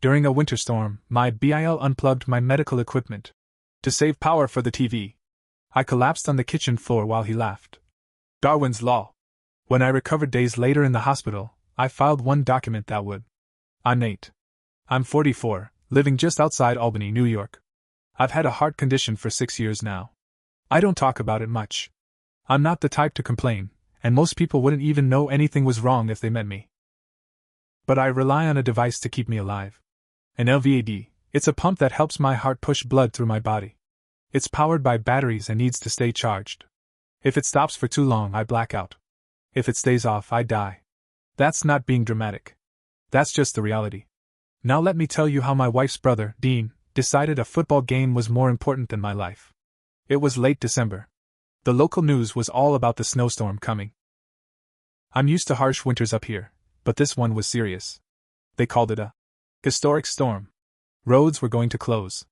During a winter storm, my BIL unplugged my medical equipment. To save power for the TV. I collapsed on the kitchen floor while he laughed. Darwin's Law. When I recovered days later in the hospital, I filed one document that would. I'm Nate. I'm 44, living just outside Albany, New York. I've had a heart condition for 6 years now. I don't talk about it much. I'm not the type to complain, and most people wouldn't even know anything was wrong if they met me. But I rely on a device to keep me alive. An LVAD, it's a pump that helps my heart push blood through my body. It's powered by batteries and needs to stay charged. If it stops for too long, I black out. If it stays off, I die. That's not being dramatic. That's just the reality. Now let me tell you how my wife's brother, Dean, decided a football game was more important than my life. It was late December. The local news was all about the snowstorm coming. I'm used to harsh winters up here, but this one was serious. They called it a historic storm. Roads were going to close.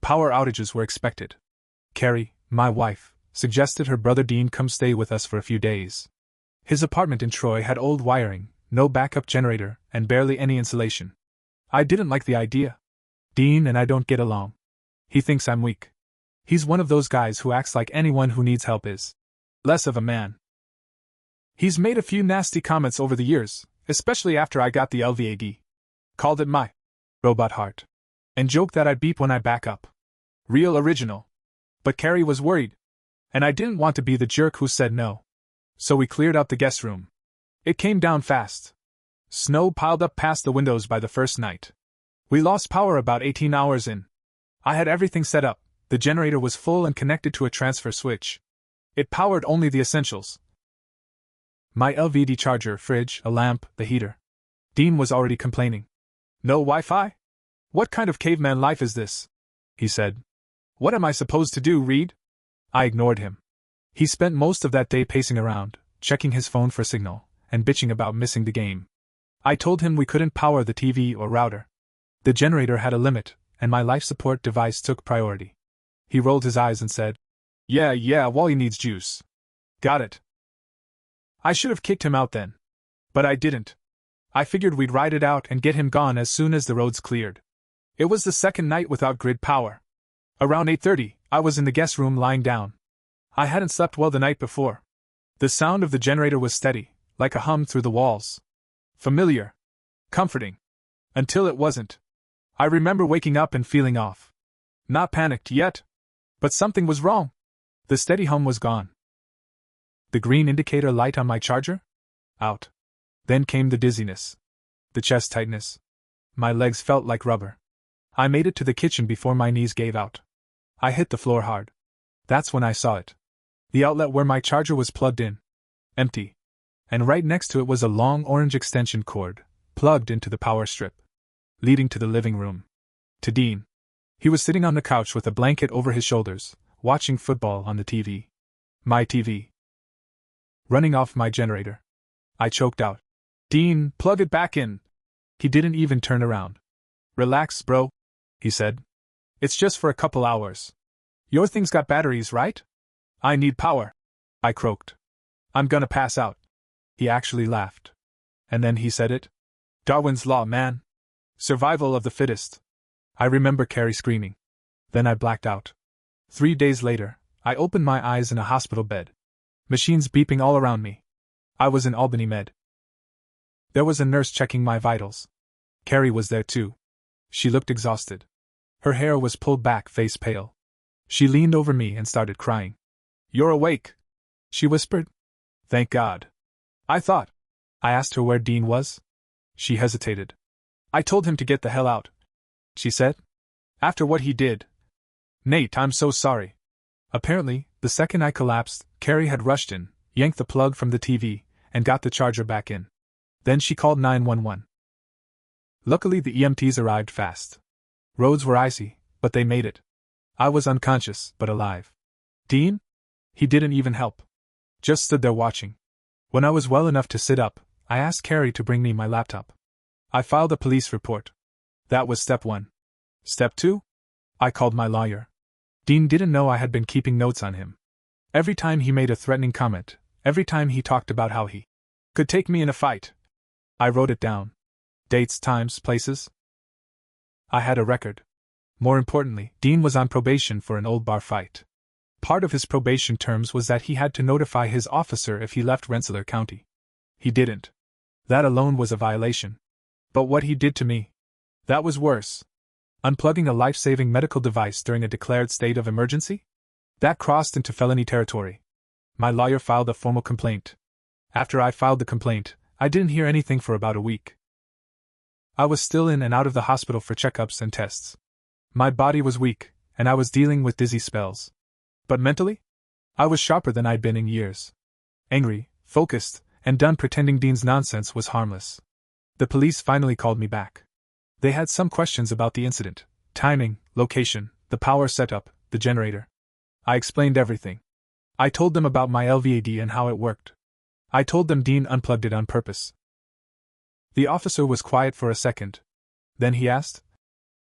Power outages were expected. Carrie, my wife, suggested her brother Dean come stay with us for a few days. His apartment in Troy had old wiring, no backup generator, and barely any insulation. I didn't like the idea. Dean and I don't get along. He thinks I'm weak. He's one of those guys who acts like anyone who needs help is less of a man. He's made a few nasty comments over the years, especially after I got the LVAD. Called it my robot heart. And joked that I'd beep when I back up. Real original. But Carrie was worried. And I didn't want to be the jerk who said no. So we cleared out the guest room. It came down fast. Snow piled up past the windows by the first night. We lost power about 18 hours in. I had everything set up. The generator was full and connected to a transfer switch. It powered only the essentials. My LVD charger, fridge, a lamp, the heater. Dean was already complaining. No Wi-Fi? What kind of caveman life is this? He said. What am I supposed to do, Reed? I ignored him. He spent most of that day pacing around, checking his phone for signal, and bitching about missing the game. I told him we couldn't power the TV or router. The generator had a limit, and my life support device took priority. He rolled his eyes and said, Yeah, Wally needs juice. Got it. I should have kicked him out then. But I didn't. I figured we'd ride it out and get him gone as soon as the roads cleared. It was the second night without grid power. Around 8:30, I was in the guest room lying down. I hadn't slept well the night before. The sound of the generator was steady, like a hum through the walls. Familiar. Comforting. Until it wasn't. I remember waking up and feeling off. Not panicked yet. But something was wrong. The steady hum was gone. The green indicator light on my charger? Out. Then came the dizziness. The chest tightness. My legs felt like rubber. I made it to the kitchen before my knees gave out. I hit the floor hard. That's when I saw it. The outlet where my charger was plugged in. Empty. And right next to it was a long orange extension cord, plugged into the power strip. Leading to the living room. To Dean. He was sitting on the couch with a blanket over his shoulders, watching football on the TV. My TV. Running off my generator. I choked out. Dean, plug it back in. He didn't even turn around. Relax, bro, he said. It's just for a couple hours. Your thing's got batteries, right? I need power. I croaked. I'm gonna pass out. He actually laughed. And then he said it. Darwin's Law, man. Survival of the fittest. I remember Carrie screaming. Then I blacked out. 3 days later, I opened my eyes in a hospital bed. Machines beeping all around me. I was in Albany Med. There was a nurse checking my vitals. Carrie was there too. She looked exhausted. Her hair was pulled back, face pale. She leaned over me and started crying. You're awake, she whispered. Thank God. I thought. I asked her where Dean was. She hesitated. I told him to get the hell out, she said. After what he did. Nate, I'm so sorry. Apparently, the second I collapsed, Carrie had rushed in, yanked the plug from the TV, and got the charger back in. Then she called 911. Luckily, the EMTs arrived fast. Roads were icy, but they made it. I was unconscious, but alive. Dean? He didn't even help. Just stood there watching. When I was well enough to sit up, I asked Carrie to bring me my laptop. I filed a police report. That was step 1. Step 2? I called my lawyer. Dean didn't know I had been keeping notes on him. Every time he made a threatening comment, every time he talked about how he could take me in a fight, I wrote it down. Dates, times, places. I had a record. More importantly, Dean was on probation for an old bar fight. Part of his probation terms was that he had to notify his officer if he left Rensselaer County. He didn't. That alone was a violation. But what he did to me, that was worse. Unplugging a life-saving medical device during a declared state of emergency? That crossed into felony territory. My lawyer filed a formal complaint. After I filed the complaint, I didn't hear anything for about a week. I was still in and out of the hospital for checkups and tests. My body was weak, and I was dealing with dizzy spells. But mentally? I was sharper than I'd been in years. Angry, focused, and done pretending Dean's nonsense was harmless. The police finally called me back. They had some questions about the incident: timing, location, the power setup, the generator. I explained everything. I told them about my LVAD and how it worked. I told them Dean unplugged it on purpose. The officer was quiet for a second. Then he asked,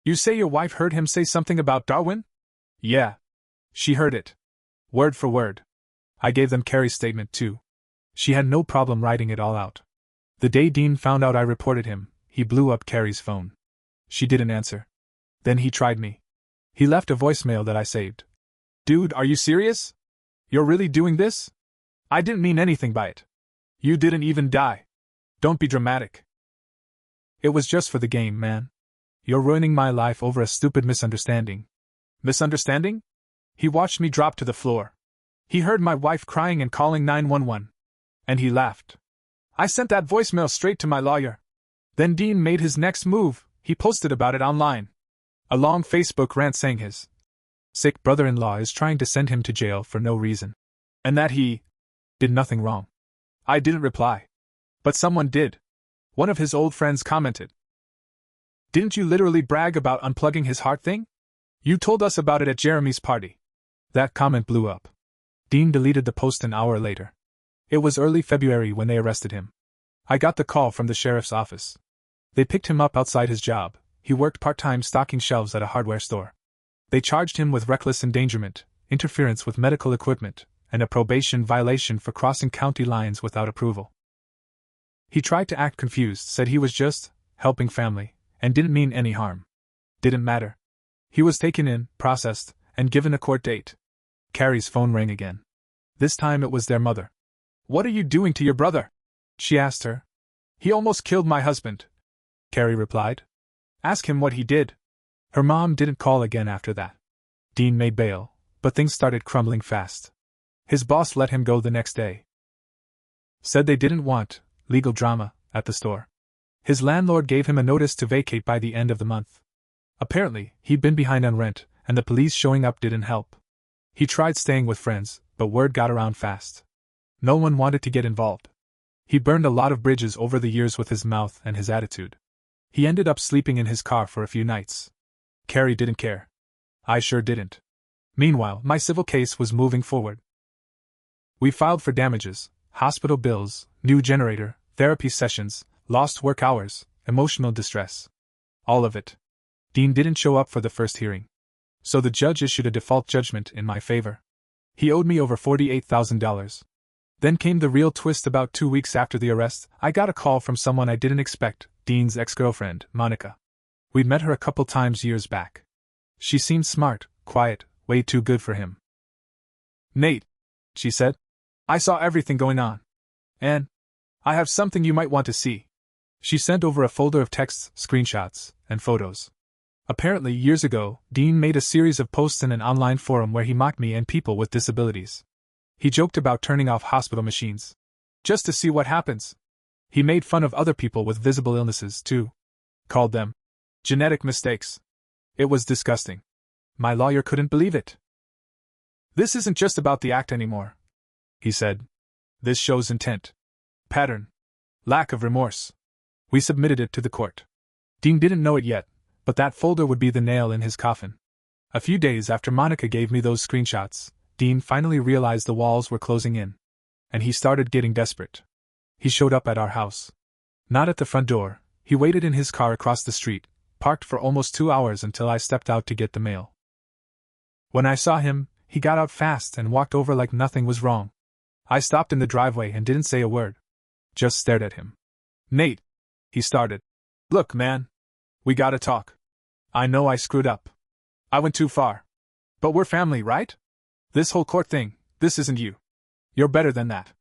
"You say your wife heard him say something about Darwin?" "Yeah. She heard it. Word for word." I gave them Carrie's statement too. She had no problem writing it all out. The day Dean found out I reported him, he blew up Carrie's phone. She didn't answer. Then he tried me. He left a voicemail that I saved. "Dude, are you serious? You're really doing this? I didn't mean anything by it. You didn't even die. Don't be dramatic." "It was just for the game, man. You're ruining my life over a stupid misunderstanding." "Misunderstanding?" He watched me drop to the floor. He heard my wife crying and calling 911. And he laughed. I sent that voicemail straight to my lawyer. Then Dean made his next move. He posted about it online. A long Facebook rant saying his sick brother-in-law is trying to send him to jail for no reason. And that he did nothing wrong. I didn't reply. But someone did. One of his old friends commented, "Didn't you literally brag about unplugging his heart thing? You told us about it at Jeremy's party." That comment blew up. Dean deleted the post an hour later. It was early February when they arrested him. I got the call from the sheriff's office. They picked him up outside his job. He worked part-time stocking shelves at a hardware store. They charged him with reckless endangerment, interference with medical equipment, and a probation violation for crossing county lines without approval. He tried to act confused, said he was just helping family, and didn't mean any harm. Didn't matter. He was taken in, processed, and given a court date. Carrie's phone rang again. This time it was their mother. "What are you doing to your brother?" she asked her. "He almost killed my husband," Carrie replied. "Ask him what he did." Her mom didn't call again after that. Dean made bail, but things started crumbling fast. His boss let him go the next day. Said they didn't want legal drama at the store. His landlord gave him a notice to vacate by the end of the month. Apparently, he'd been behind on rent, and the police showing up didn't help. He tried staying with friends, but word got around fast. No one wanted to get involved. He burned a lot of bridges over the years with his mouth and his attitude. He ended up sleeping in his car for a few nights. Carrie didn't care. I sure didn't. Meanwhile, my civil case was moving forward. We filed for damages, hospital bills, new generator, therapy sessions, lost work hours, emotional distress. All of it. Dean didn't show up for the first hearing. So the judge issued a default judgment in my favor. He owed me over $48,000. Then came the real twist. About 2 weeks after the arrest, I got a call from someone I didn't expect, Dean's ex-girlfriend, Monica. We'd met her a couple times years back. She seemed smart, quiet, way too good for him. "Nate," she said, "I saw everything going on. And I have something you might want to see." She sent over a folder of texts, screenshots, and photos. Apparently, years ago, Dean made a series of posts in an online forum where he mocked me and people with disabilities. He joked about turning off hospital machines. Just to see what happens. He made fun of other people with visible illnesses, too. Called them genetic mistakes. It was disgusting. My lawyer couldn't believe it. "This isn't just about the act anymore," he said. "This shows intent. Pattern. Lack of remorse." We submitted it to the court. Dean didn't know it yet, but that folder would be the nail in his coffin. A few days after Monica gave me those screenshots, Dean finally realized the walls were closing in. And he started getting desperate. He showed up at our house. Not at the front door, he waited in his car across the street, parked for almost 2 hours until I stepped out to get the mail. When I saw him, he got out fast and walked over like nothing was wrong. I stopped in the driveway and didn't say a word. Just stared at him. "Nate," he started. "Look, man. We gotta talk." I know I screwed up. I went too far. But we're family, right? This whole court thing, this isn't you. You're better than that.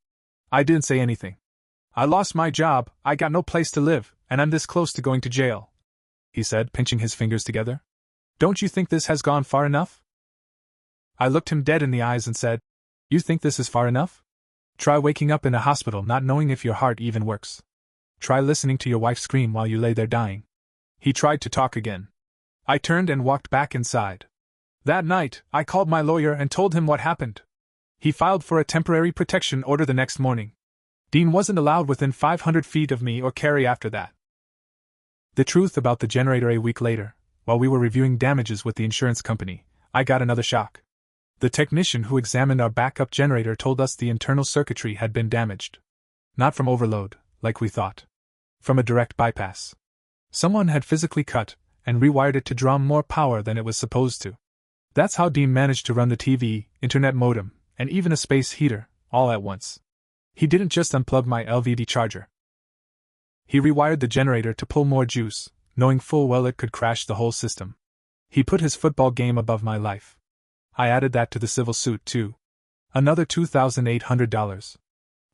I didn't say anything. I lost my job, I got no place to live, and I'm this close to going to jail, he said, pinching his fingers together. Don't you think this has gone far enough? I looked him dead in the eyes and said, You think this is far enough? Try waking up in a hospital not knowing if your heart even works. Try listening to your wife scream while you lay there dying. He tried to talk again. I turned and walked back inside. That night, I called my lawyer and told him what happened. He filed for a temporary protection order the next morning. Dean wasn't allowed within 500 feet of me or Carrie after that. The truth about the generator. A week later, while we were reviewing damages with the insurance company, I got another shock. The technician who examined our backup generator told us the internal circuitry had been damaged. Not from overload, like we thought. From a direct bypass. Someone had physically cut and rewired it to draw more power than it was supposed to. That's how Dean managed to run the TV, internet modem, and even a space heater, all at once. He didn't just unplug my LVD charger. He rewired the generator to pull more juice, knowing full well it could crash the whole system. He put his football game above my life. I added that to the civil suit, too. Another $2,800.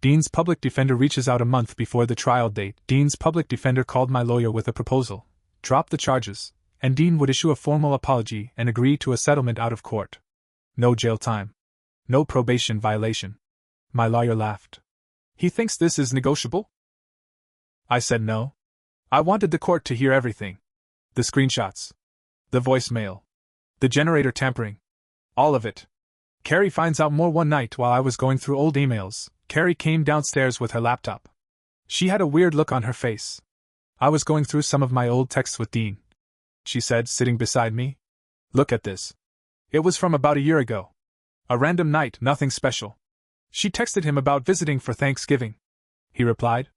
Dean's public defender reaches out a month before the trial date. Dean's public defender called my lawyer with a proposal. Drop the charges, and Dean would issue a formal apology and agree to a settlement out of court. No jail time. No probation violation. My lawyer laughed. He thinks this is negotiable? I said no. I wanted the court to hear everything. The screenshots. The voicemail. The generator tampering. All of it. Carrie finds out more one night while I was going through old emails. Carrie came downstairs with her laptop. She had a weird look on her face. I was going through some of my old texts with Dean. She said, sitting beside me. Look at this. It was from about a year ago. A random night, nothing special. She texted him about visiting for Thanksgiving. He replied.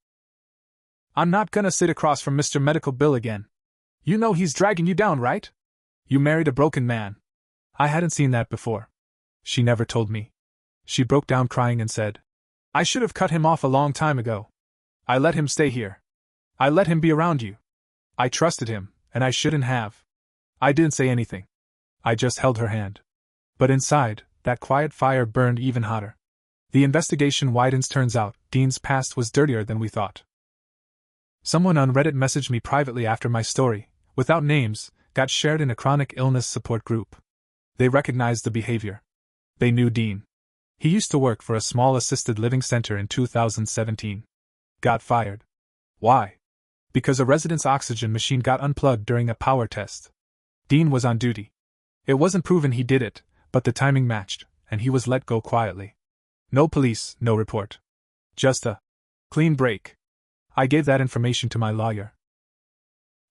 I'm not gonna sit across from Mr. Medical Bill again. You know he's dragging you down, right? You married a broken man. I hadn't seen that before. She never told me. She broke down crying and said, I should have cut him off a long time ago. I let him stay here. I let him be around you. I trusted him, and I shouldn't have. I didn't say anything. I just held her hand. But inside, that quiet fire burned even hotter. The investigation widens. Turns out, Dean's past was dirtier than we thought. Someone on Reddit messaged me privately after my story, without names, got shared in a chronic illness support group. They recognized the behavior. They knew Dean. He used to work for a small assisted living center in 2017. Got fired. Why? Because a resident's oxygen machine got unplugged during a power test. Dean was on duty. It wasn't proven he did it, but the timing matched, and he was let go quietly. No police, no report. Just a clean break. I gave that information to my lawyer.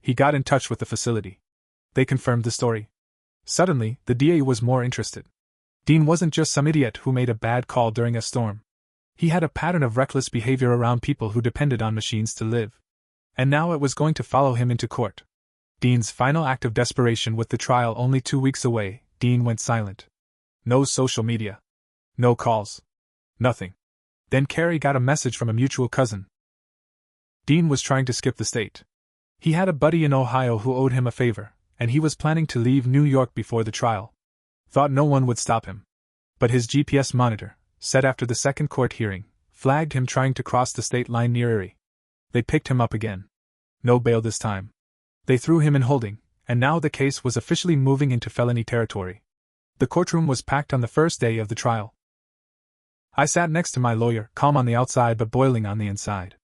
He got in touch with the facility. They confirmed the story. Suddenly, the DA was more interested. Dean wasn't just some idiot who made a bad call during a storm. He had a pattern of reckless behavior around people who depended on machines to live. And now it was going to follow him into court. Dean's final act of desperation. With the trial only 2 weeks away, Dean went silent. No social media. No calls. Nothing. Then Carrie got a message from a mutual cousin. Dean was trying to skip the state. He had a buddy in Ohio who owed him a favor, and he was planning to leave New York before the trial. Thought no one would stop him. But his GPS monitor, set after the second court hearing, flagged him trying to cross the state line near Erie. They picked him up again. No bail this time. They threw him in holding, and now the case was officially moving into felony territory. The courtroom was packed on the first day of the trial. I sat next to my lawyer, calm on the outside but boiling on the inside.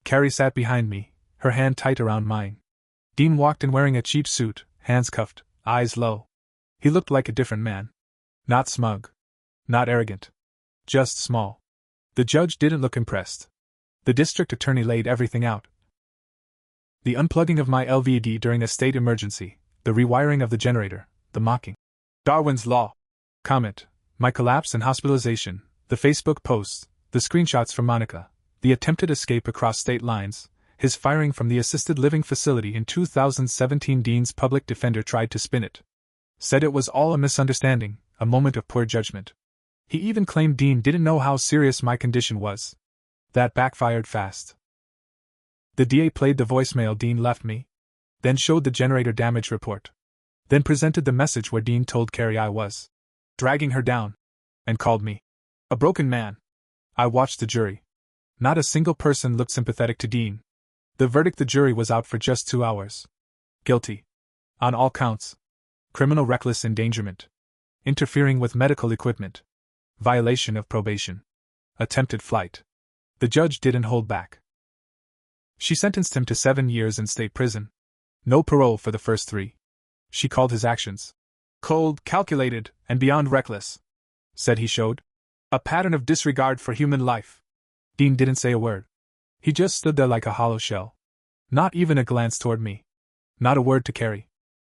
Carrie sat behind me, her hand tight around mine. Dean walked in wearing a cheap suit, hands cuffed, eyes low. He looked like a different man. Not smug. Not arrogant. Just small. The judge didn't look impressed. The district attorney laid everything out. The unplugging of my LVD during a state emergency, the rewiring of the generator, the mocking. Darwin's Law. Comment. My collapse and hospitalization, the Facebook posts, the screenshots from Monica, the attempted escape across state lines, his firing from the assisted living facility in 2017. Dean's public defender tried to spin it. Said it was all a misunderstanding, a moment of poor judgment. He even claimed Dean didn't know how serious my condition was. That backfired fast. The DA played the voicemail Dean left me, then showed the generator damage report. then presented the message where Dean told Carrie I was dragging her down, and called me a broken man. I watched the jury. Not a single person looked sympathetic to Dean. The verdict: the jury was out for just 2 hours. Guilty. On all counts. Criminal reckless endangerment. Interfering with medical equipment. Violation of probation. Attempted flight. The judge didn't hold back. She sentenced him to 7 years in state prison. No parole for the first 3. She called his actions cold, calculated, and beyond reckless. Said he showed a pattern of disregard for human life. Dean didn't say a word. He just stood there like a hollow shell. Not even a glance toward me. Not a word to Carrie.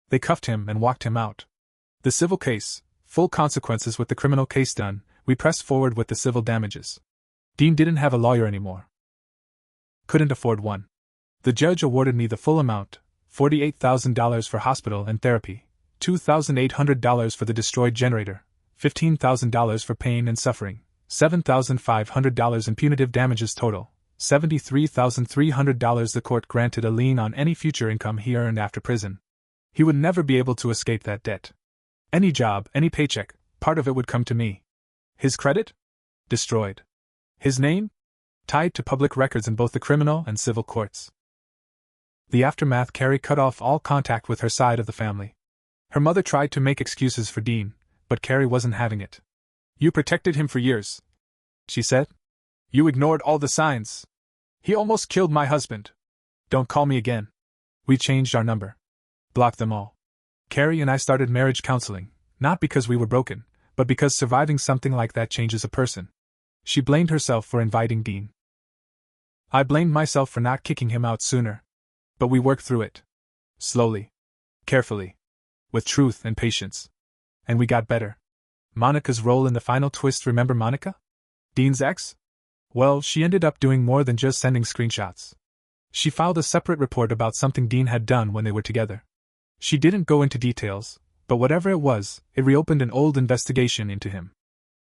They cuffed him and walked him out. The civil case, full consequences with the criminal case done, we pressed forward with the civil damages. Dean didn't have a lawyer anymore. Couldn't afford one. The judge awarded me the full amount, $48,000 for hospital and therapy, $2,800 for the destroyed generator, $15,000 for pain and suffering, $7,500 in punitive damages total, $73,300. The court granted a lien on any future income he earned after prison. He would never be able to escape that debt. Any job, any paycheck, part of it would come to me. His credit? Destroyed. His name? Tied to public records in both the criminal and civil courts. The aftermath: Carrie cut off all contact with her side of the family. Her mother tried to make excuses for Dean, but Carrie wasn't having it. You protected him for years, she said. You ignored all the signs. He almost killed my husband. Don't call me again. We changed our number. Blocked them all. Carrie and I started marriage counseling, not because we were broken, but because surviving something like that changes a person. She blamed herself for inviting Dean. I blamed myself for not kicking him out sooner. But we worked through it. Slowly. Carefully. With truth and patience. And we got better. Monica's role in the final twist: remember Monica? Dean's ex? Well, she ended up doing more than just sending screenshots. She filed a separate report about something Dean had done when they were together. She didn't go into details, but whatever it was, it reopened an old investigation into him.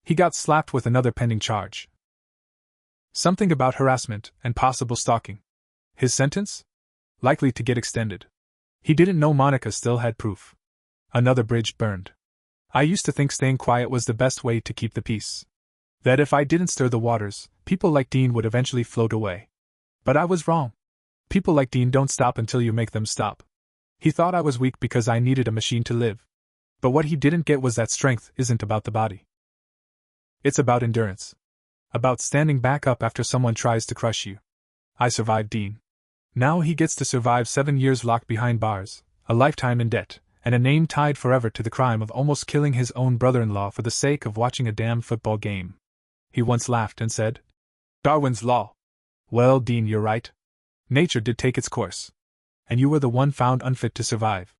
He got slapped with another pending charge. Something about harassment and possible stalking. His sentence? Likely to get extended. He didn't know Monica still had proof. Another bridge burned. I used to think staying quiet was the best way to keep the peace. That if I didn't stir the waters, people like Dean would eventually float away. But I was wrong. People like Dean don't stop until you make them stop. He thought I was weak because I needed a machine to live. But what he didn't get was that strength isn't about the body. It's about endurance. About standing back up after someone tries to crush you. I survived Dean. Now he gets to survive 7 years locked behind bars, a lifetime in debt, and a name tied forever to the crime of almost killing his own brother-in-law for the sake of watching a damn football game. He once laughed and said, "Darwin's Law." Well, Dean, you're right. Nature did take its course. And you were the one found unfit to survive.